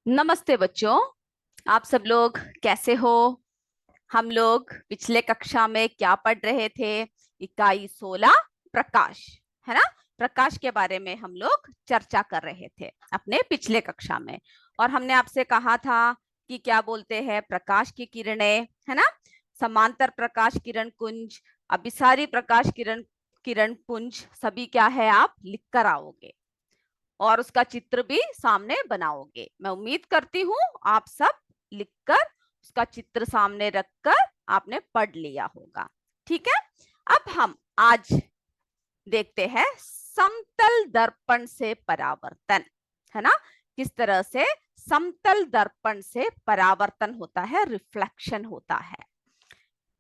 नमस्ते बच्चों। आप सब लोग कैसे हो? हम लोग पिछले कक्षा में क्या पढ़ रहे थे? इकाई 16 प्रकाश, है ना। प्रकाश के बारे में हम लोग चर्चा कर रहे थे अपने पिछले कक्षा में। और हमने आपसे कहा था कि क्या बोलते हैं प्रकाश की किरणें, है ना। समांतर प्रकाश किरण कुंज, अभिसारी प्रकाश किरण किरण पुंज, सभी क्या है आप लिख कर आओगे और उसका चित्र भी सामने बनाओगे। मैं उम्मीद करती हूँ आप सब लिखकर उसका चित्र सामने रखकर आपने पढ़ लिया होगा। ठीक है। अब हम आज देखते हैं समतल दर्पण से परावर्तन, है ना। किस तरह से समतल दर्पण से परावर्तन होता है, रिफ्लेक्शन होता है।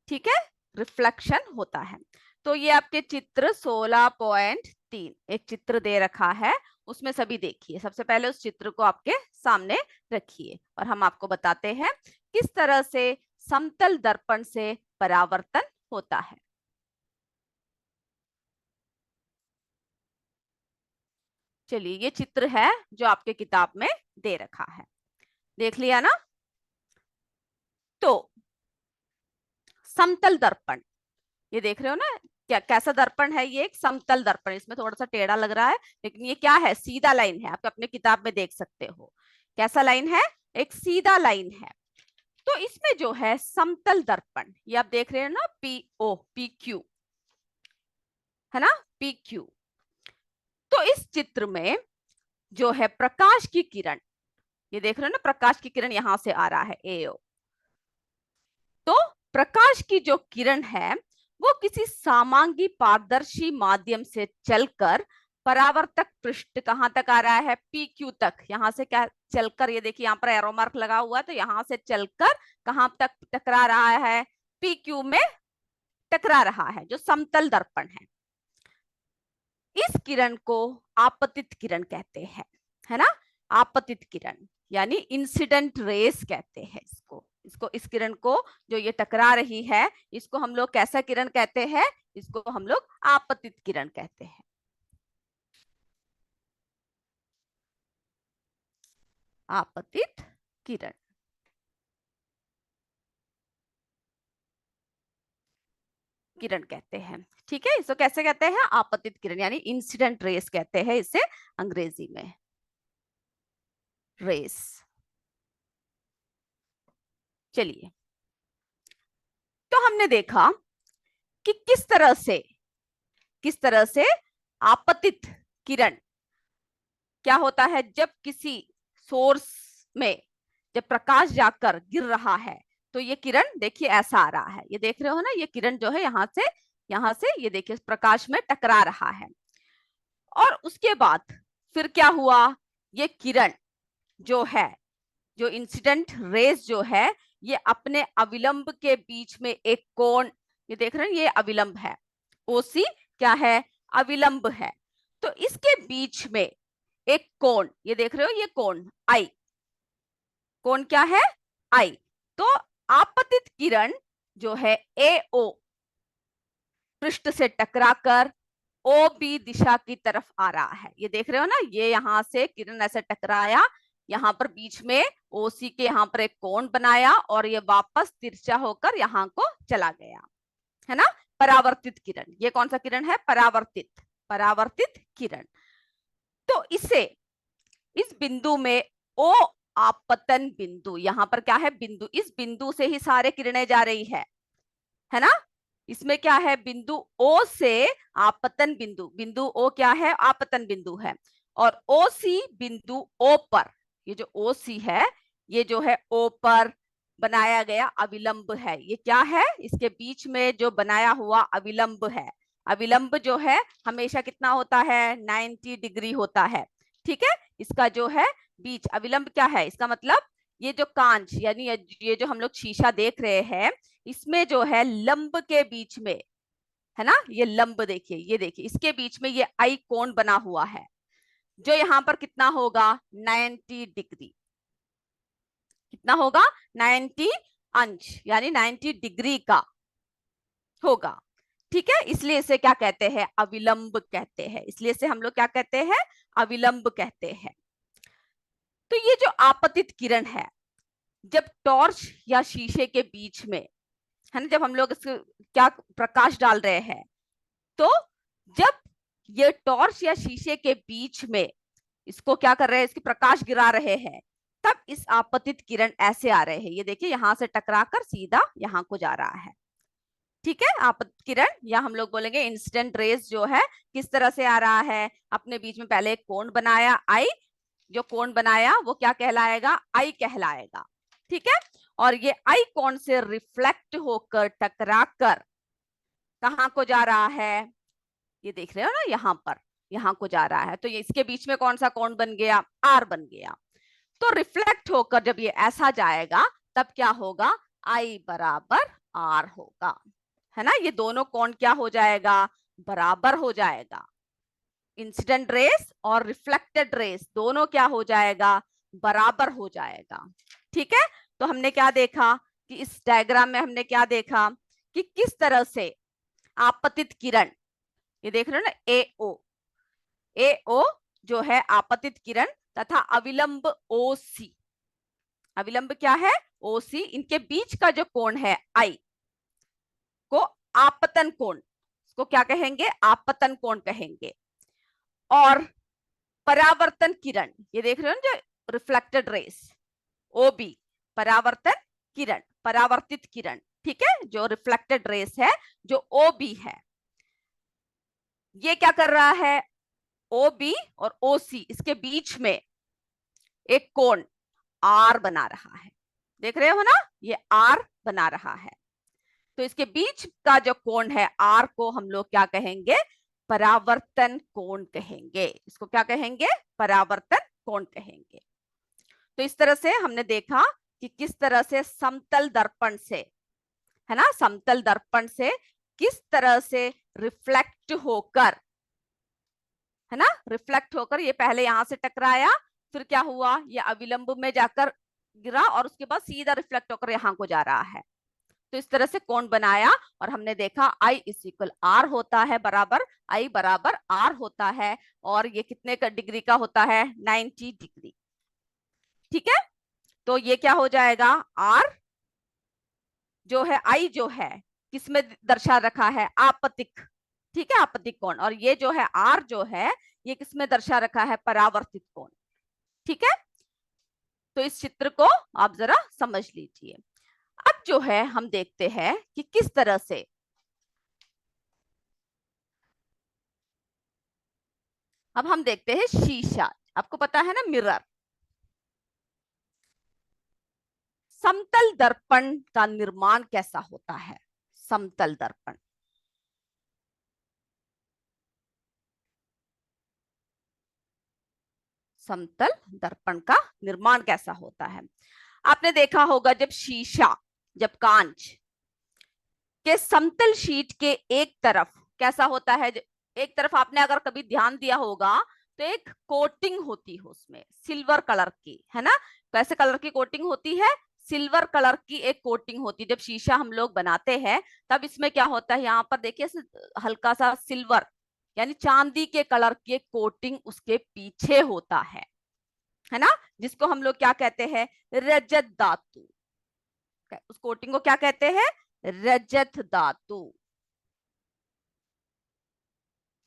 ठीक है, रिफ्लेक्शन होता है। तो ये आपके चित्र 16.3 एक चित्र दे रखा है, उसमें सभी देखिए। सबसे पहले उस चित्र को आपके सामने रखिए और हम आपको बताते हैं किस तरह से समतल दर्पण से परावर्तन होता है। चलिए, ये चित्र है जो आपके किताब में दे रखा है, देख लिया ना। तो समतल दर्पण, ये देख रहे हो ना, क्या कैसा दर्पण है? ये एक समतल दर्पण, इसमें थोड़ा सा टेढ़ा लग रहा है, लेकिन ये क्या है? सीधा लाइन है। आप अपने किताब में देख सकते हो कैसा लाइन है, एक सीधा लाइन है। तो इसमें जो है समतल दर्पण, ये आप देख रहे हैं ना, PQ, है ना, PQ। तो इस चित्र में जो है प्रकाश की किरण, ये देख रहे हो ना, प्रकाश की किरण यहां से आ रहा है AO। तो प्रकाश की जो किरण है वो किसी समांगी पारदर्शी माध्यम से चलकर परावर्तक पृष्ठ कहां तक आ रहा है? PQ तक। यहां से क्या चलकर, ये देखिए यहाँ पर एरो मार्क लगा हुआ है, तो यहां से चलकर कहां तक टकरा रहा है? PQ में टकरा रहा है, जो समतल दर्पण है। इस किरण को आपतित किरण कहते हैं, है ना। आपतित किरण यानी इंसिडेंट रेस कहते हैं इसको। इस किरण को जो ये टकरा रही है, इसको हम लोग कैसा किरण कहते हैं? इसको हम लोग आपतित किरण कहते हैं। आपतित किरण, किरण कहते हैं। ठीक है, इसको कैसे कहते हैं? आपतित किरण यानी इंसिडेंट रेस कहते हैं इसे अंग्रेजी में, रेस। चलिए, तो हमने देखा कि किस तरह से आपतित किरण क्या होता है। जब किसी सोर्स में जब प्रकाश जाकर गिर रहा है, तो ये किरण देखिए ऐसा आ रहा है, ये देख रहे हो ना, ये किरण जो है यहाँ से ये देखिए प्रकाश में टकरा रहा है। और उसके बाद फिर क्या हुआ? ये किरण जो है, जो इंसिडेंट रेस जो है, ये अपने अविलंब के बीच में एक कोण, ये देख रहे हैं, ये अविलंब है। OC क्या है? अविलंब है। तो इसके बीच में एक कोण, ये देख रहे हो, ये कोण I, कोण क्या है? I। तो आपतित किरण जो है AO पृष्ठ से टकराकर OB दिशा की तरफ आ रहा है। ये देख रहे हो ना, ये यहां से किरण ऐसे टकराया, यहाँ पर बीच में OC के यहाँ पर एक कोण बनाया और ये वापस तिरछा होकर यहाँ को चला गया, है ना। परावर्तित किरण, ये कौन सा किरण है? परावर्तित किरण। तो इसे, इस बिंदु में O आपतन बिंदु, यहां पर क्या है? बिंदु, इस बिंदु से ही सारे किरणें जा रही है ना। इसमें क्या है? बिंदु O से आपतन बिंदु, बिंदु O क्या है? आपतन बिंदु है। और OC बिंदु O पर, ये जो OC है, ये जो है O पर बनाया गया अविलंब है। ये क्या है? इसके बीच में जो बनाया हुआ अविलंब है। अविलंब जो है हमेशा कितना होता है? 90 डिग्री होता है। ठीक है, इसका जो है बीच अविलंब क्या है? इसका मतलब ये जो कांच यानी ये जो हम लोग शीशा देख रहे हैं, इसमें जो है लंब के बीच में, है ना, ये लंब देखिए, ये देखिए, इसके बीच में ये आई कोण बना हुआ है, जो यहाँ पर कितना होगा? 90 डिग्री। कितना होगा? 90 अंश यानी 90 डिग्री का होगा। ठीक है, इसलिए इसे क्या कहते हैं? अविलंब कहते हैं। इसलिए इसे हम लोग क्या कहते हैं? अविलंब कहते हैं। तो ये जो आपतित किरण है, जब टॉर्च या शीशे के बीच में, है ना, जब हम लोग इसको क्या प्रकाश डाल रहे हैं, तो जब ये टॉर्च या शीशे के बीच में इसको क्या कर रहे हैं, इसकी प्रकाश गिरा रहे हैं, तब इस आपतित किरण ऐसे आ रहे हैं। ये देखिए यहां से टकराकर सीधा यहां को जा रहा है। ठीक है, आपतित किरण या हम लोग बोलेंगे इंसिडेंट रेज जो है किस तरह से आ रहा है, अपने बीच में पहले एक कोण बनाया आई, जो कोण बनाया वो क्या कहलाएगा, आई कहलाएगा। ठीक है, और ये आई कोण से रिफ्लेक्ट होकर टकराकर कहां को जा रहा है, ये देख रहे हो ना, यहां पर, यहां को जा रहा है। तो ये इसके बीच में कौन सा कोण बन गया, आर बन गया। तो रिफ्लेक्ट होकर जब ये ऐसा जाएगा तब क्या होगा, आई बराबर आर होगा, है ना। ये दोनों कोण क्या हो जाएगा, बराबर हो जाएगा। इंसिडेंट रेस और रिफ्लेक्टेड रेस दोनों क्या हो जाएगा, बराबर हो जाएगा। ठीक है, तो हमने क्या देखा कि इस डायग्राम में हमने क्या देखा कि किस तरह से आपतित किरण, ये देख रहे हो ना, ए ओ जो है आपतित किरण तथा अविलंब ओ सी, अविलंब क्या है, ओ सी, इनके बीच का जो कोण है आई को आपतन कोण, इसको क्या कहेंगे, आपतन कोण कहेंगे। और परावर्तन किरण, ये देख रहे हो ना, जो रिफ्लेक्टेड रेस, ओ बी, परावर्तन किरण, परावर्तित किरण। ठीक है, जो रिफ्लेक्टेड रेस है, जो ओ बी है, ये क्या कर रहा है, ओ बी और ओ सी, इसके बीच में एक कोण आर बना रहा है। देख रहे हो ना, ये आर बना रहा है। तो इसके बीच का जो कोण है आर को हम लोग क्या कहेंगे, परावर्तन कोण कहेंगे। इसको क्या कहेंगे, परावर्तन कोण कहेंगे। तो इस तरह से हमने देखा कि किस तरह से समतल दर्पण से, है ना, समतल दर्पण से किस तरह से रिफ्लेक्ट होकर, है ना, रिफ्लेक्ट होकर ये पहले यहां से टकराया, फिर क्या हुआ, ये अविलंब में जाकर गिरा और उसके बाद सीधा रिफ्लेक्ट होकर यहां को जा रहा है। तो इस तरह से कोण बनाया और हमने देखा आई इज इक्वल आर होता है, बराबर आई बराबर आर होता है, और ये कितने का डिग्री का होता है, 90 डिग्री। ठीक है, तो ये क्या हो जाएगा, आर जो है, आई जो है किसमें दर्शा रखा है, आपतिक, ठीक है, आपतिक कोण, और ये जो है आर जो है ये किसमें दर्शा रखा है, परावर्तित कोण। ठीक है, तो इस चित्र को आप जरा समझ लीजिए। अब जो है हम देखते हैं कि किस तरह से, अब हम देखते हैं शीशा, आपको पता है ना, मिरर। समतल दर्पण का निर्माण कैसा होता है, समतल दर्पण, समतल दर्पण का निर्माण कैसा होता है। आपने देखा होगा जब शीशा, जब कांच के समतल शीट के एक तरफ कैसा होता है, एक तरफ आपने अगर कभी ध्यान दिया होगा तो एक कोटिंग होती है उसमें, सिल्वर कलर की, है ना, कैसे कलर की कोटिंग होती है, सिल्वर कलर की एक कोटिंग होती है। जब शीशा हम लोग बनाते हैं तब इसमें क्या होता है, यहाँ पर देखिए हल्का सा सिल्वर यानी चांदी के कलर की एक कोटिंग उसके पीछे होता है ना, जिसको हम लोग क्या कहते हैं, रजत धातु। उस कोटिंग को क्या कहते हैं, रजत धातु।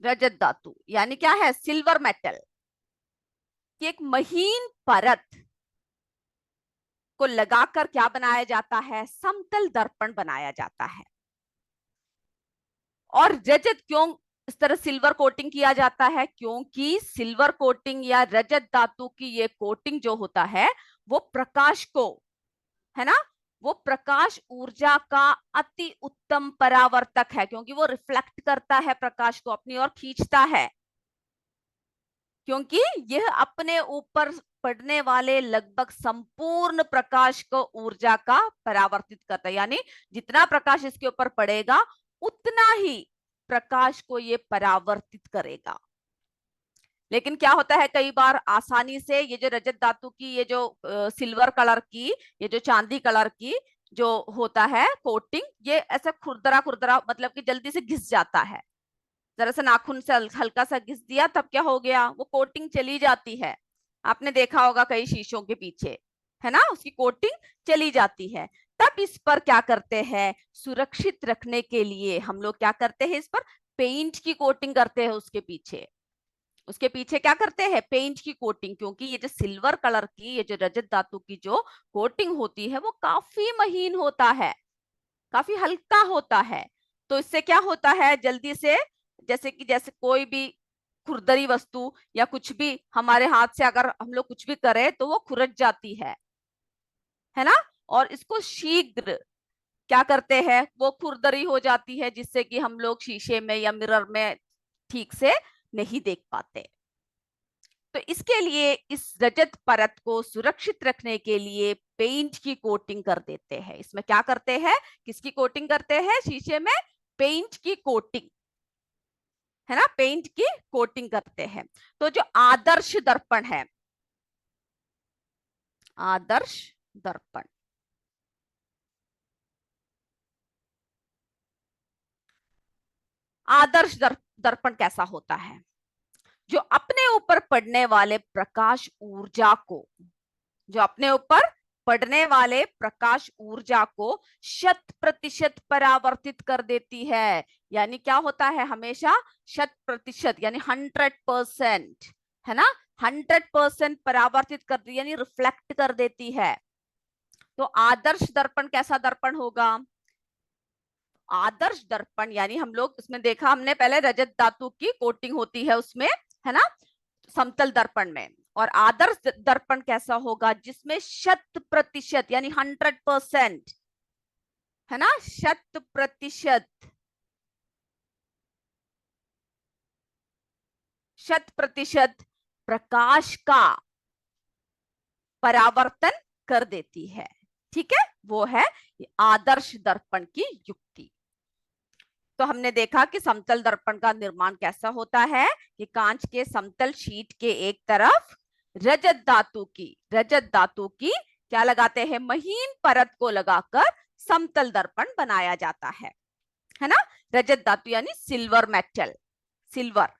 रजत धातु यानी क्या है, सिल्वर मेटल की एक महीन परत को लगाकर क्या बनाया जाता है, समतल दर्पण बनाया जाता है। और रजत क्यों इस तरह सिल्वर कोटिंग किया जाता है, क्योंकि सिल्वर कोटिंग या रजत धातु की ये कोटिंग जो होता है वो प्रकाश को, है ना, वो प्रकाश ऊर्जा का अति उत्तम परावर्तक है, क्योंकि वो रिफ्लेक्ट करता है, प्रकाश को अपनी ओर खींचता है, क्योंकि यह अपने ऊपर पड़ने वाले लगभग संपूर्ण प्रकाश को ऊर्जा का परावर्तित करता है, यानी जितना प्रकाश इसके ऊपर पड़ेगा उतना ही प्रकाश को ये परावर्तित करेगा। लेकिन क्या होता है, कई बार आसानी से ये जो रजत धातु की, ये जो सिल्वर कलर की, ये जो चांदी कलर की जो होता है कोटिंग, ये ऐसा खुरदरा खुरदरा, मतलब कि जल्दी से घिस जाता है। जरा सा नाखून से हल्का सा घिस दिया तब क्या हो गया, वो कोटिंग चली जाती है। आपने देखा होगा कई शीशों के पीछे, है ना, उसकी कोटिंग चली जाती है। तब इस पर क्या करते हैं, सुरक्षित रखने के लिए हम लोग क्या करते हैं, इस पर पेंट की कोटिंग करते हैं। उसके पीछे क्या करते हैं, पेंट की कोटिंग, क्योंकि ये जो सिल्वर कलर की, ये जो रजत धातु की जो कोटिंग होती है वो काफी महीन होता है, काफी हल्का होता है। तो इससे क्या होता है, जल्दी से, जैसे कोई भी खुरदरी वस्तु या कुछ भी हमारे हाथ से अगर हम लोग कुछ भी करें तो वो खुरच जाती है ना। और इसको शीघ्र क्या करते हैं, वो खुरदरी हो जाती है, जिससे कि हम लोग शीशे में या मिरर में ठीक से नहीं देख पाते। तो इसके लिए इस रजत परत को सुरक्षित रखने के लिए पेंट की कोटिंग कर देते हैं। इसमें क्या करते हैं, किसकी कोटिंग करते हैं, शीशे में पेंट की कोटिंग, है ना, पेंट की कोटिंग करते हैं। तो जो आदर्श दर्पण है, आदर्श दर्पण, आदर्श दर्पण कैसा होता है, जो अपने ऊपर पड़ने वाले प्रकाश ऊर्जा को, जो अपने ऊपर पड़ने वाले प्रकाश ऊर्जा को 100% परावर्तित कर देती है। यानी क्या होता है, हमेशा 100%, यानी 100%, है ना, 100% परावर्तित कर दी, यानी रिफ्लेक्ट कर देती है। तो आदर्श दर्पण कैसा दर्पण होगा, आदर्श दर्पण यानी हम लोग इसमें देखा हमने पहले, रजत धातु की कोटिंग होती है उसमें, है ना, समतल दर्पण में। और आदर्श दर्पण कैसा होगा, जिसमें 100% यानी 100%, है ना, 100%, 100% प्रकाश का परावर्तन कर देती है। ठीक है, वो है आदर्श दर्पण की युक्ति। तो हमने देखा कि समतल दर्पण का निर्माण कैसा होता है, कि कांच के समतल शीट के एक तरफ रजत धातु की क्या लगाते हैं, महीन परत को लगाकर समतल दर्पण बनाया जाता है ना। रजत धातु यानी सिल्वर मेटल, सिल्वर,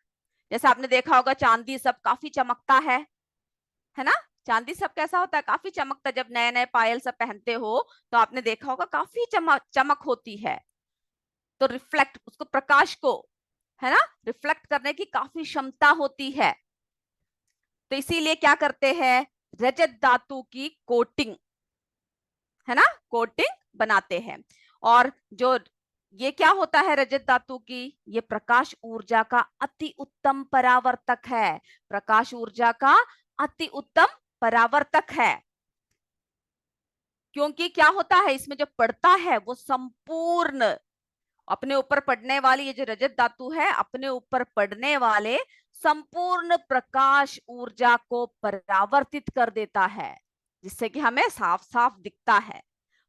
जैसे आपने देखा होगा चांदी सब काफी चमकता है ना। चांदी सब कैसा होता है, काफी चमकता, जब नए नए पायल सब पहनते हो तो आपने देखा होगा काफी चमक चमक होती है। तो रिफ्लेक्ट, उसको प्रकाश को, है ना, रिफ्लेक्ट करने की काफी क्षमता होती है। तो इसीलिए क्या करते हैं, रजत धातु की कोटिंग, है ना, कोटिंग बनाते हैं। और जो ये क्या होता है, रजत धातु की, ये प्रकाश ऊर्जा का अति उत्तम परावर्तक है, प्रकाश ऊर्जा का अति उत्तम परावर्तक है। क्योंकि क्या होता है, इसमें जो पड़ता है वो संपूर्ण, अपने ऊपर पड़ने वाली, ये जो रजत धातु है, अपने ऊपर पड़ने वाले संपूर्ण प्रकाश ऊर्जा को परावर्तित कर देता है, जिससे कि हमें साफ साफ दिखता है।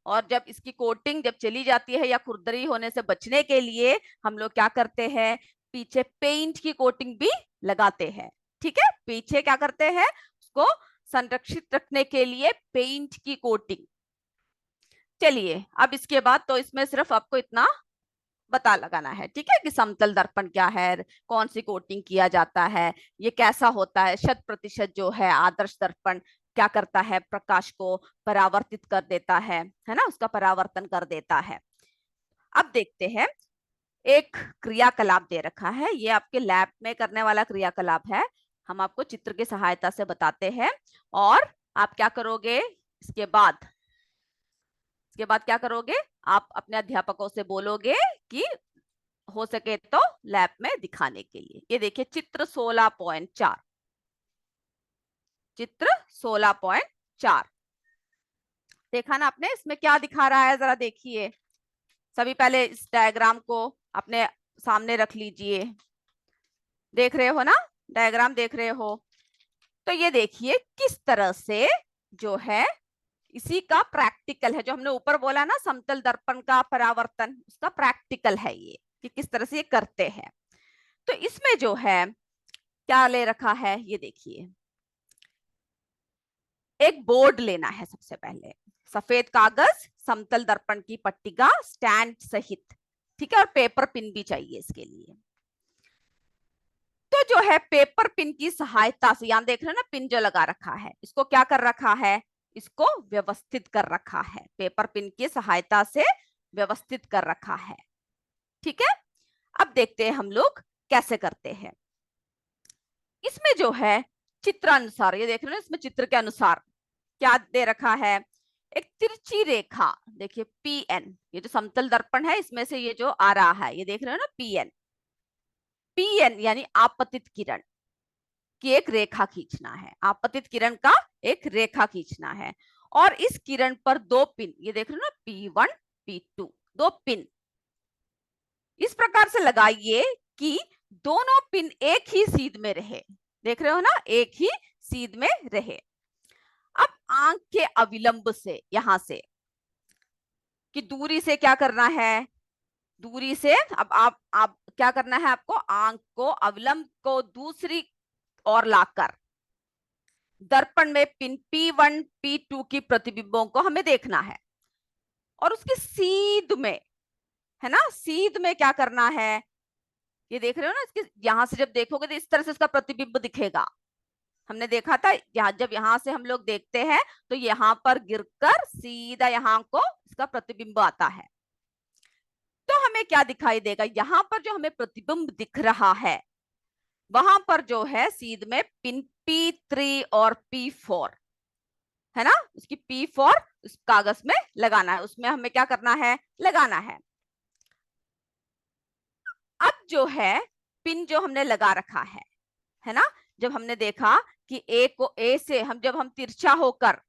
और जब इसकी कोटिंग जब चली जाती है या खुरदरी होने से बचने के लिए हम लोग क्या करते हैं, पीछे पेंट की कोटिंग भी लगाते हैं। ठीक है, पीछे क्या करते हैं, उसको संरक्षित रखने के लिए पेंट की कोटिंग। चलिए, अब इसके बाद तो इसमें सिर्फ आपको इतना पता लगाना है, ठीक है, कि समतल दर्पण क्या है, कौन सी कोटिंग किया जाता है, ये कैसा होता है। 100% जो है आदर्श दर्पण क्या करता है, प्रकाश को परावर्तित कर देता है ना, उसका परावर्तन कर देता है। अब देखते हैं, एक क्रियाकलाप दे रखा है, ये आपके लैब में करने वाला क्रियाकलाप है। हम आपको चित्र की सहायता से बताते हैं, और आप क्या करोगे, इसके बाद क्या करोगे, आप अपने अध्यापकों से बोलोगे कि हो सके तो लैब में दिखाने के लिए। ये देखिए चित्र 16.4, चित्र 16.4 देखा ना आपने, इसमें क्या दिखा रहा है, जरा देखिए। सभी पहले इस डायग्राम को अपने सामने रख लीजिए, देख रहे हो ना, डायग्राम देख रहे हो। तो ये देखिए किस तरह से जो है, इसी का प्रैक्टिकल है, जो हमने ऊपर बोला ना समतल दर्पण का परावर्तन, उसका प्रैक्टिकल है ये, कि किस तरह से ये करते हैं। तो इसमें जो है क्या ले रखा है, ये देखिए, एक बोर्ड लेना है सबसे पहले, सफेद कागज, समतल दर्पण की पट्टिका स्टैंड सहित, ठीक है, और पेपर पिन भी चाहिए इसके लिए। इसको जो है पेपर पिन की सहायता से, यहां देख रहे हो ना पिन जो लगा रखा है, इसको क्या कर रखा है, इसको व्यवस्थित कर रखा है, पेपर पिन की सहायता से व्यवस्थित कर रखा है। ठीक है, अब देखते हैं हम लोग कैसे करते हैं। इसमें जो है चित्रानुसार, ये देख रहे हो इसमें चित्र के अनुसार क्या दे रखा है, एक तिरछी रेखा, देखिए पीएन, ये जो समतल दर्पण है इसमें से ये जो आ रहा है, ये देख रहे हो ना पीएन, पीएन यानी आपतित किरण की एक रेखा खींचना है, आपतित किरण का एक रेखा खींचना है। और इस किरण पर दो पिन, ये देख रहे हो ना P1 P2, दो पिन इस प्रकार से लगाइए कि दोनों पिन एक ही सीध में रहे, देख रहे हो ना, एक ही सीध में रहे। अब आंख के अविलंब से, यहां से कि दूरी से क्या करना है, दूरी से अब आप क्या करना है, आपको आंख को अविलंब को दूसरी ओर लाकर दर्पण में पिन P1 P2 की प्रतिबिंबों को हमें देखना है। और उसके सीध में, है ना, सीध में क्या करना है, ये देख रहे हो ना, इसके यहां से जब देखोगे तो इस तरह से इसका प्रतिबिंब दिखेगा। हमने देखा था जब यहां से हम लोग देखते हैं तो यहां पर गिरकर सीधा यहां को इसका प्रतिबिंब आता है। तो हमें क्या दिखाई देगा, यहां पर जो हमें प्रतिबिंब दिख रहा है वहां पर जो है सीध में पिन P3 और P4 है ना, उसकी P4 उस कागज में लगाना है, उसमें हमें क्या करना है, लगाना है। अब जो है पिन जो हमने लगा रखा है ना, जब हमने देखा कि ए से जब हम तिरछा होकर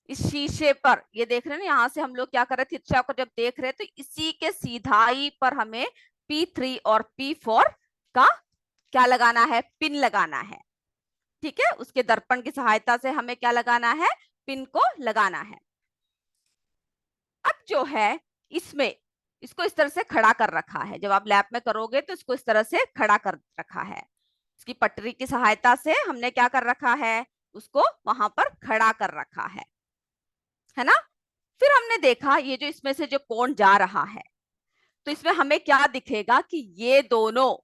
इस शीशे पर, ये देख रहे हैं ना, यहां से हम लोग क्या कर रहे हैं, तिरछा होकर जब देख रहे हैं तो इसी के सीधाई पर हमें P3 और P4 का क्या लगाना है, पिन लगाना है। ठीक है, उसके दर्पण की सहायता से हमें क्या लगाना है, पिन को लगाना है। अब जो है इसमें इसको इस तरह से खड़ा कर रखा है, जब आप लैब में करोगे तो इसको इस तरह से खड़ा कर रखा है, इसकी पटरी की सहायता से हमने क्या कर रखा है, उसको वहां पर खड़ा कर रखा है ना। फिर हमने देखा ये जो इसमें से जो कोण जा रहा है तो इसमें हमें क्या दिखेगा कि ये दोनों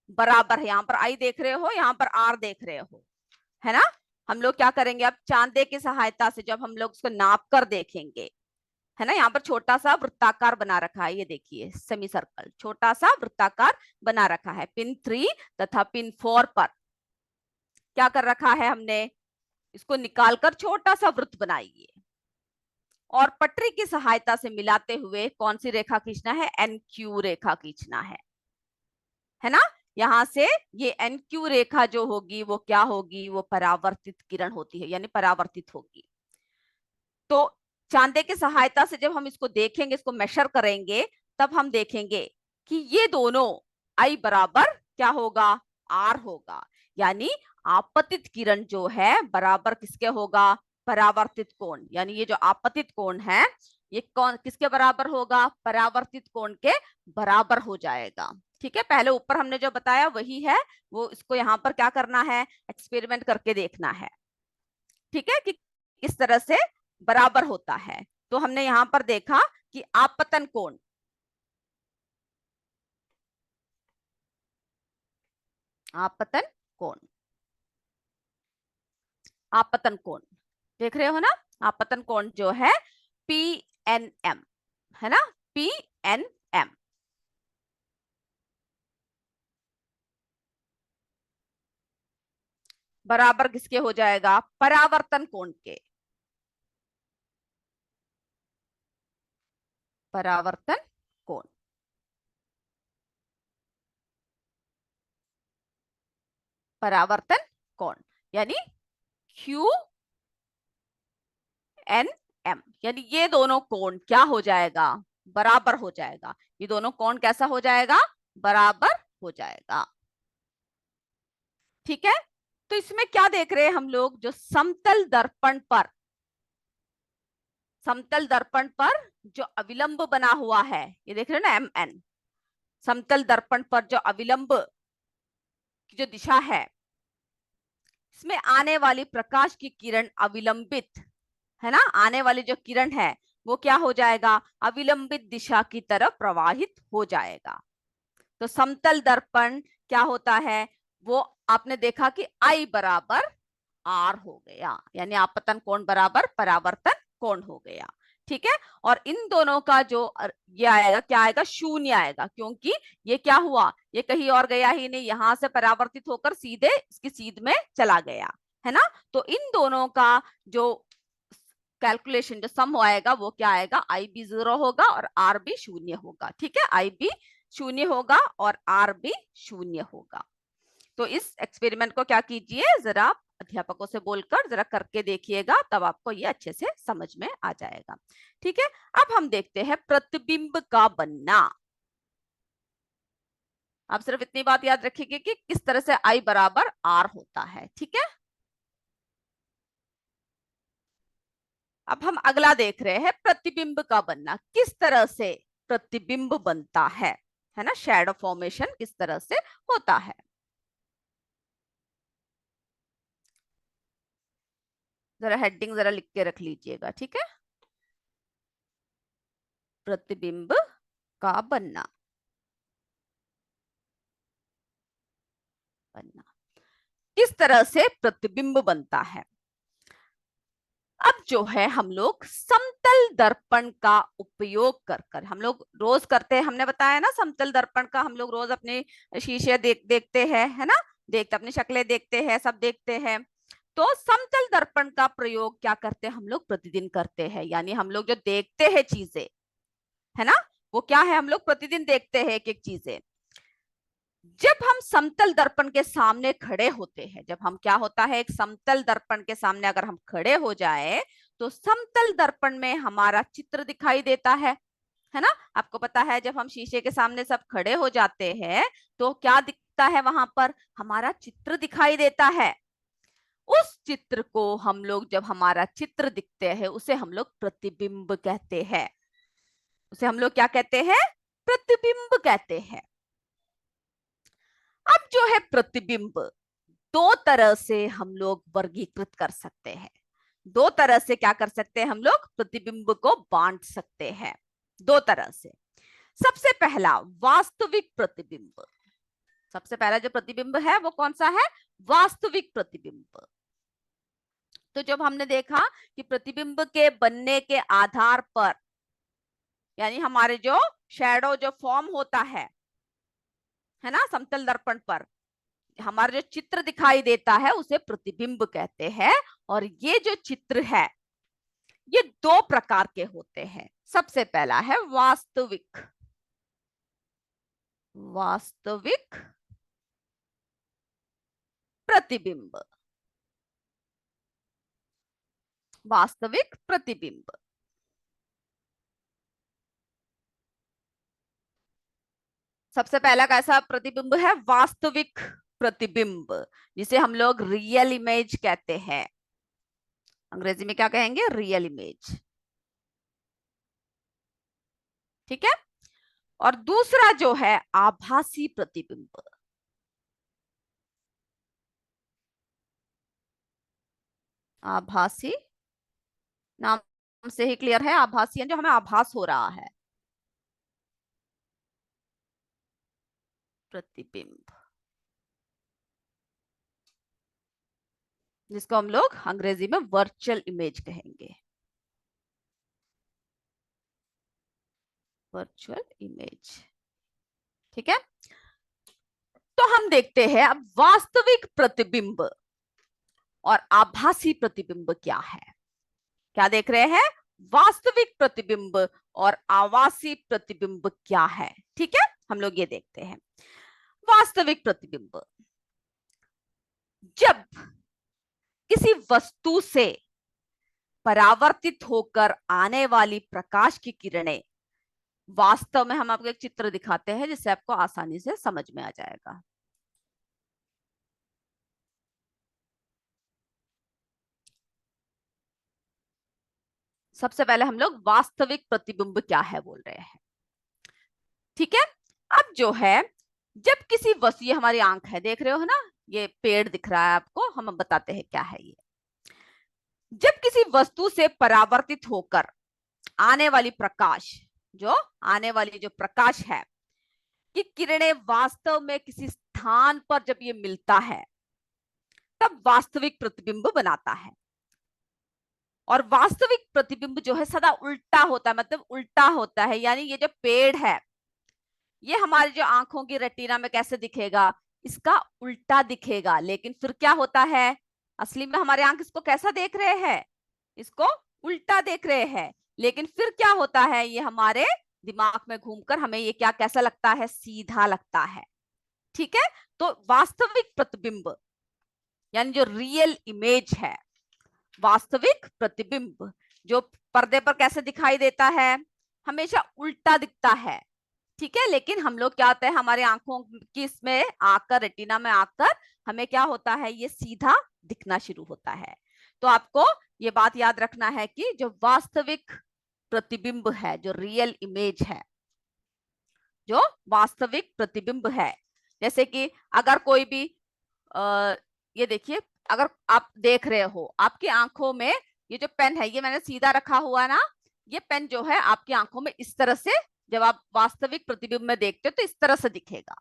बराबर है, यहाँ पर आई देख रहे हो, यहाँ पर आर देख रहे हो, है ना। हम लोग क्या करेंगे, अब चांदे की सहायता से जब हम लोग उसको नाप कर देखेंगे, है ना, यहाँ पर छोटा सा वृत्ताकार बना रखा है, ये देखिए सेमी सर्कल, छोटा सा वृत्ताकार बना रखा है, पिन 3 तथा पिन 4 पर क्या कर रखा है हमने, इसको निकालकर छोटा सा वृत्त बनाइए और पटरी की सहायता से मिलाते हुए कौन सी रेखा खींचना है, NQ रेखा खींचना है ना। यहां से ये NQ रेखा जो होगी वो क्या होगी, वो परावर्तित किरण होती है, यानी परावर्तित होगी। तो चांदे की सहायता से जब हम इसको देखेंगे, इसको मेजर करेंगे, तब हम देखेंगे कि ये दोनों I बराबर क्या होगा, R होगा, यानी आपतित किरण जो है बराबर किसके होगा, परावर्तित कोण, यानी ये जो आपतित कोण है ये कौन किसके बराबर होगा, परावर्तित कोण के बराबर हो जाएगा। ठीक है, पहले ऊपर हमने जो बताया वही है, वो इसको यहाँ पर क्या करना है, एक्सपेरिमेंट करके देखना है। ठीक है, कि इस तरह से बराबर होता है। तो हमने यहां पर देखा कि आपतन कोण, आपतन कोण, आपतन कोण देख रहे हो ना, आपतन कोण जो है PNM है ना, PNM बराबर किसके हो जाएगा, परावर्तन कोण के, परावर्तन कोण, परावर्तन कोण यानी QNM, यानी ये दोनों कोण क्या हो जाएगा, बराबर हो जाएगा, ये दोनों कोण कैसा हो जाएगा, बराबर हो जाएगा। ठीक है, तो इसमें क्या देख रहे हैं हम लोग, जो समतल दर्पण पर, समतल दर्पण पर जो अविलंब बना हुआ है, ये देख रहे हैं ना MN, समतल दर्पण पर जो अविलंब की जो दिशा है, इसमें आने वाली प्रकाश की किरण अविलंबित, है ना, आने वाली जो किरण है वो क्या हो जाएगा, अविलंबित दिशा की तरफ प्रवाहित हो जाएगा। तो समतल दर्पण क्या होता है, वो आपने देखा कि I बराबर R हो गया, यानी आपतन कोण बराबर परावर्तन कोण हो गया। ठीक है, और इन दोनों का जो ये आएगा, क्या आएगा, शून्य आएगा, क्योंकि ये क्या हुआ, ये कहीं और गया ही नहीं, यहां से परावर्तित होकर सीधे इसकी सीध में चला गया, है ना। तो इन दोनों का जो कैलकुलेशन, जो सम आएगा, वो क्या आएगा, आई बी 0 होगा और आर बी शून्य होगा। ठीक है, आई बी शून्य होगा और आर बी शून्य होगा। तो इस एक्सपेरिमेंट को क्या कीजिए, जरा अध्यापकों से बोलकर जरा करके देखिएगा, तब आपको ये अच्छे से समझ में आ जाएगा। ठीक है, अब हम देखते हैं प्रतिबिंब का बनना। आप सिर्फ इतनी बात याद रखिए कि किस तरह से आई बराबर आर होता है। ठीक है, अब हम अगला देख रहे हैं, प्रतिबिंब का बनना, किस तरह से प्रतिबिंब बनता है ना, शैडो फॉर्मेशन किस तरह से होता है। जरा हेडिंग जरा लिख के रख लीजिएगा। ठीक है, प्रतिबिंब का बनना, किस तरह से प्रतिबिंब बनता है। अब जो है, हम लोग समतल दर्पण का उपयोग कर हम लोग रोज करते हैं, हमने बताया ना, समतल दर्पण का हम लोग रोज अपने शीशे देखते हैं, है ना, देखते अपनी शक्लें देखते हैं, सब देखते हैं। तो समतल दर्पण का प्रयोग क्या करते हैं हम लोग, प्रतिदिन करते हैं। यानी हम लोग जो देखते हैं चीजें, है ना, वो क्या है, हम लोग प्रतिदिन देखते हैं एक एक चीजें। जब हम समतल दर्पण के सामने खड़े होते हैं, जब हम क्या होता है, एक समतल दर्पण के सामने अगर हम खड़े हो जाए, तो समतल दर्पण में हमारा चित्र दिखाई देता है ना। आपको पता है, जब हम शीशे के सामने सब खड़े हो जाते हैं, तो क्या दिखता है, वहां पर हमारा चित्र दिखाई देता है। उस चित्र को हम लोग, जब हमारा चित्र दिखते हैं, उसे हम लोग प्रतिबिंब कहते हैं। उसे हम लोग क्या कहते हैं, प्रतिबिंब कहते हैं। अब जो है प्रतिबिंब, दो तरह से हम लोग वर्गीकृत कर सकते हैं। दो तरह से क्या कर सकते हैं, हम लोग प्रतिबिंब को बांट सकते हैं, दो तरह से। सबसे पहला, वास्तविक प्रतिबिंब। सबसे पहला जो प्रतिबिंब है वो कौन सा है, वास्तविक प्रतिबिंब। तो जब हमने देखा कि प्रतिबिंब के बनने के आधार पर, यानी हमारे जो शैडो जो फॉर्म होता है ना, समतल दर्पण पर हमारा जो चित्र दिखाई देता है, उसे प्रतिबिंब कहते हैं। और ये जो चित्र है, ये दो प्रकार के होते हैं। सबसे पहला है वास्तविक, वास्तविक प्रतिबिंब, वास्तविक प्रतिबिंब। सबसे पहला कैसा प्रतिबिंब है, वास्तविक प्रतिबिंब, जिसे हम लोग रियल इमेज कहते हैं। अंग्रेजी में क्या कहेंगे, रियल इमेज। ठीक है, और दूसरा जो है आभासी प्रतिबिंब। आभासी, नाम से ही क्लियर है, आभासी जो हमें आभास हो रहा है, प्रतिबिंब, जिसको हम लोग अंग्रेजी में वर्चुअल इमेज कहेंगे, वर्चुअल इमेज। ठीक है, तो हम देखते हैं अब वास्तविक प्रतिबिंब और आभासी प्रतिबिंब क्या है। क्या देख रहे हैं, वास्तविक प्रतिबिंब और आभासी प्रतिबिंब क्या है। ठीक है, हम लोग ये देखते हैं। वास्तविक प्रतिबिंब, जब किसी वस्तु से परावर्तित होकर आने वाली प्रकाश की किरणें, वास्तव में, हम आपको एक चित्र दिखाते हैं जिससे आपको आसानी से समझ में आ जाएगा। सबसे पहले हम लोग वास्तविक प्रतिबिंब क्या है बोल रहे हैं। ठीक है, अब जो है, जब किसी वस्तु, ये हमारी आंख है, देख रहे हो है ना, ये पेड़ दिख रहा है आपको, हम बताते हैं क्या है ये। जब किसी वस्तु से परावर्तित होकर आने वाली प्रकाश, जो आने वाली जो प्रकाश है, कि किरणें वास्तव में किसी स्थान पर जब ये मिलता है तब वास्तविक प्रतिबिंब बनाता है। और वास्तविक प्रतिबिंब जो है सदा उल्टा होता है, मतलब उल्टा होता है, यानी ये जो पेड़ है ये हमारी जो आंखों की रेटिना में कैसे दिखेगा, इसका उल्टा दिखेगा। लेकिन फिर क्या होता है, असली में हमारे आंख इसको कैसा देख रहे हैं, इसको उल्टा देख रहे हैं। लेकिन फिर क्या होता है, ये हमारे दिमाग में घूमकर हमें ये क्या कैसा लगता है, सीधा लगता है। ठीक है, तो वास्तविक प्रतिबिंब यानी जो रियल इमेज है, वास्तविक प्रतिबिंब जो पर्दे पर कैसे दिखाई देता है, हमेशा उल्टा दिखता है। ठीक है, लेकिन हम लोग क्या होता है, हमारे आंखों की इसमें आकर, रेटिना में आकर हमें क्या होता है, ये सीधा दिखना शुरू होता है। तो आपको ये बात याद रखना है कि जो वास्तविक प्रतिबिंब है, जो रियल इमेज है, जो वास्तविक प्रतिबिंब है, जैसे कि अगर कोई भी ये देखिए, अगर आप देख रहे हो आपकी आंखों में ये जो पेन है, ये मैंने सीधा रखा हुआ ना, ये पेन जो है आपकी आंखों में इस तरह से, जब आप वास्तविक प्रतिबिंब में देखते हो तो इस तरह से दिखेगा।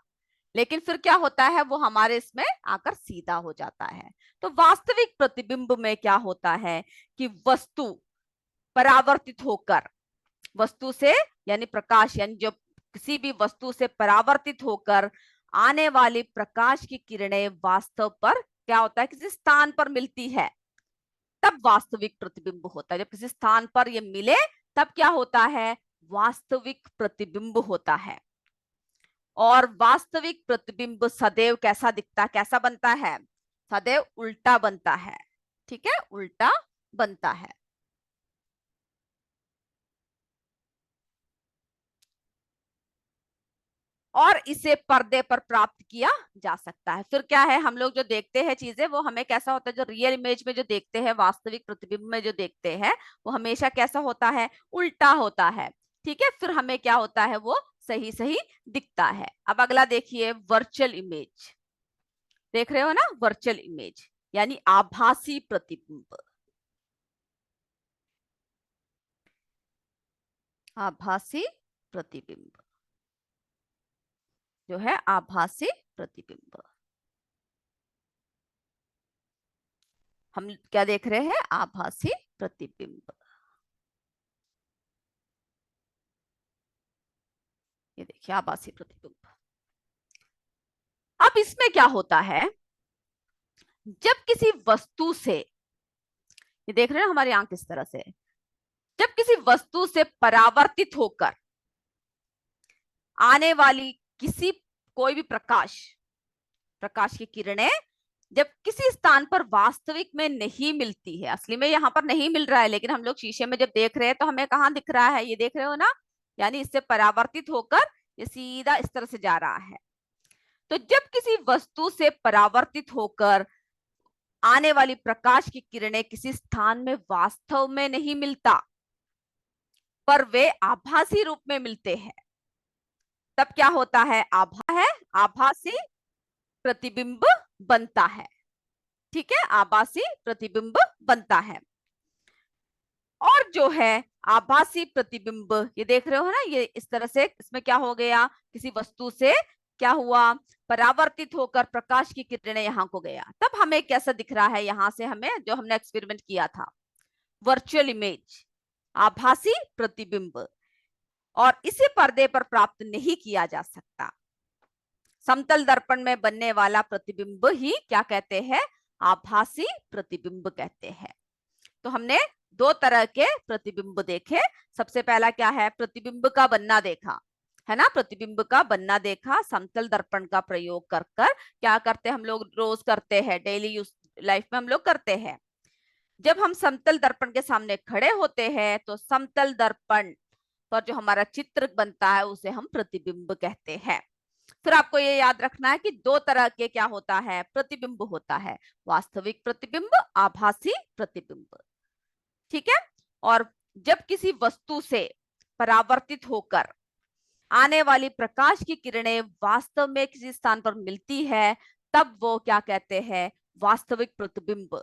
लेकिन फिर क्या होता है, वो हमारे इसमें आकर सीधा हो जाता है। तो वास्तविक प्रतिबिंब में क्या होता है कि वस्तु परावर्तित होकर, वस्तु से यानी प्रकाश, यानी जो किसी भी वस्तु से परावर्तित होकर आने वाली प्रकाश की किरणें वास्तव पर क्या होता है, किसी स्थान पर मिलती है, तब वास्तविक प्रतिबिंब होता है। जब किसी स्थान पर ये मिले तब क्या होता है, वास्तविक प्रतिबिंब होता है। और वास्तविक प्रतिबिंब सदैव कैसा दिखता, कैसा बनता है, सदैव उल्टा बनता है। ठीक है, उल्टा बनता है। और इसे पर्दे पर प्राप्त किया जा सकता है। फिर क्या है, हम लोग जो देखते हैं चीजें, वो हमें कैसा होता है, जो रियल इमेज में जो देखते हैं, वास्तविक प्रतिबिंब में जो देखते हैं, वो हमेशा कैसा होता है, उल्टा होता है। ठीक है, फिर हमें क्या होता है, वो सही सही दिखता है। अब अगला देखिए, वर्चुअल इमेज। देख रहे हो ना, वर्चुअल इमेज यानी आभासी प्रतिबिंब। आभासी प्रतिबिंब जो है, आभासी प्रतिबिंब हम क्या देख रहे हैं, आभासी प्रतिबिंब। ये देखिए, आभासी प्रतिबिंब। अब इसमें क्या होता है, जब किसी वस्तु से, ये देख रहे हैं हमारी आंख इस तरह से, जब किसी वस्तु से परावर्तित होकर आने वाली किसी, कोई भी प्रकाश, प्रकाश की किरणें जब किसी स्थान पर वास्तविक में नहीं मिलती है, असली में यहाँ पर नहीं मिल रहा है, लेकिन हम लोग शीशे में जब देख रहे हैं तो हमें कहाँ दिख रहा है, ये देख रहे हो ना, यानी इससे परावर्तित होकर ये सीधा इस तरह से जा रहा है। तो जब किसी वस्तु से परावर्तित होकर आने वाली प्रकाश की किरणें किसी स्थान में वास्तव में नहीं मिलता, पर वे आभासी रूप में मिलते हैं, तब क्या होता है, आभासी प्रतिबिंब बनता है। ठीक है, आभासी प्रतिबिंब बनता है। और जो है आभासी प्रतिबिंब, ये देख रहे हो ना, ये इस तरह से, इसमें क्या हो गया, किसी वस्तु से क्या हुआ, परावर्तित होकर प्रकाश की किरणें यहाँ को गया, तब हमें कैसा दिख रहा है, यहाँ से हमें जो हमने एक्सपेरिमेंट किया था, वर्चुअल इमेज, आभासी प्रतिबिंब। और इसे पर्दे पर प्राप्त नहीं किया जा सकता। समतल दर्पण में बनने वाला प्रतिबिंब ही क्या कहते हैं, आभासी प्रतिबिंब कहते हैं। तो हमने दो तरह के प्रतिबिंब देखे। सबसे पहला क्या है, प्रतिबिंब का बनना देखा, है ना, प्रतिबिंब का बनना देखा समतल दर्पण का प्रयोग कर कर। क्या करते हम लोग, रोज करते हैं, डेली यूज लाइफ में हम लोग करते हैं। जब हम समतल दर्पण के सामने खड़े होते हैं तो समतल दर्पण पर जो हमारा चित्र बनता है उसे हम प्रतिबिंब कहते हैं। फिर आपको ये याद रखना है कि दो तरह के क्या होता है, प्रतिबिंब होता है, वास्तविक प्रतिबिंब, आभासी प्रतिबिंब। ठीक है, और जब किसी वस्तु से परावर्तित होकर आने वाली प्रकाश की किरणें वास्तव में किसी स्थान पर मिलती है, तब वो क्या कहते हैं, वास्तविक प्रतिबिंब।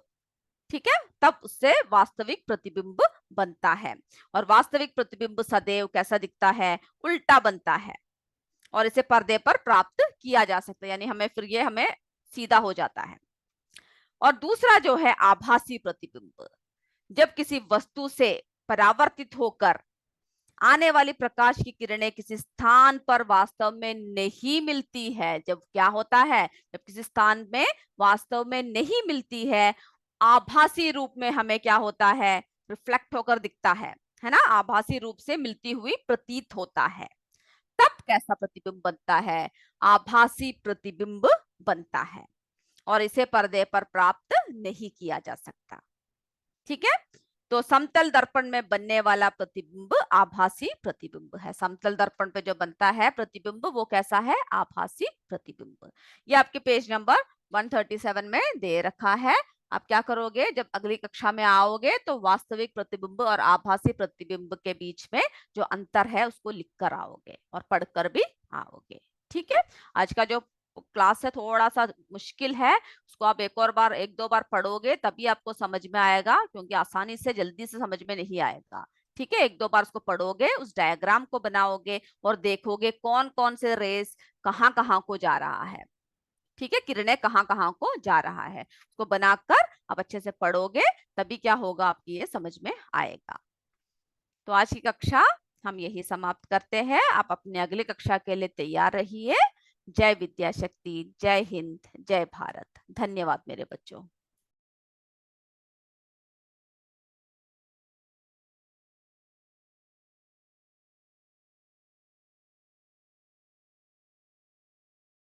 ठीक है, तब उससे वास्तविक प्रतिबिंब बनता है। और वास्तविक प्रतिबिंब सदैव कैसा दिखता है, उल्टा बनता है। और इसे पर्दे पर प्राप्त किया जा सकता है, यानी हमें सीधा हो जाता है। और दूसरा जो है आभासी प्रतिबिंब, जब किसी वस्तु से परावर्तित होकर आने वाली प्रकाश की किरणें किसी स्थान पर वास्तव में नहीं मिलती है। जब क्या होता है, जब किसी स्थान में वास्तव में नहीं मिलती है, आभासी रूप में हमें क्या होता है, रिफ्लेक्ट होकर दिखता है ना, आभासी रूप से मिलती हुई प्रतीत होता है, तब कैसा प्रतिबिंब बनता है, आभासी प्रतिबिंब बनता है, और इसे पर्दे पर प्राप्त नहीं किया जा सकता। ठीक है, तो समतल दर्पण में बनने वाला प्रतिबिंब आभासी प्रतिबिंब है। समतल दर्पण पे जो बनता है प्रतिबिंब वो कैसा है, आभासी प्रतिबिंब। ये आपके पेज नंबर 137 में दे रखा है। आप क्या करोगे, जब अगली कक्षा में आओगे तो वास्तविक प्रतिबिंब और आभासी प्रतिबिंब के बीच में जो अंतर है उसको लिख कर आओगे और पढ़कर भी आओगे। ठीक है, आज का जो क्लास है थोड़ा सा मुश्किल है, उसको आप एक दो बार पढ़ोगे तभी आपको समझ में आएगा, क्योंकि आसानी से जल्दी से समझ में नहीं आएगा। ठीक है, एक दो बार उसको पढ़ोगे, उस डायग्राम को बनाओगे और देखोगे कौन कौन से रेस कहाँ कहाँ को जा रहा है। ठीक है, किरणें कहाँ कहाँ को जा रहा है, उसको बनाकर आप अच्छे से पढ़ोगे, तभी क्या होगा, आपकी ये समझ में आएगा। तो आज की कक्षा हम यही समाप्त करते हैं। आप अपने अगली कक्षा के लिए तैयार रहिए। जय विद्या शक्ति, जय हिंद, जय भारत। धन्यवाद मेरे बच्चों।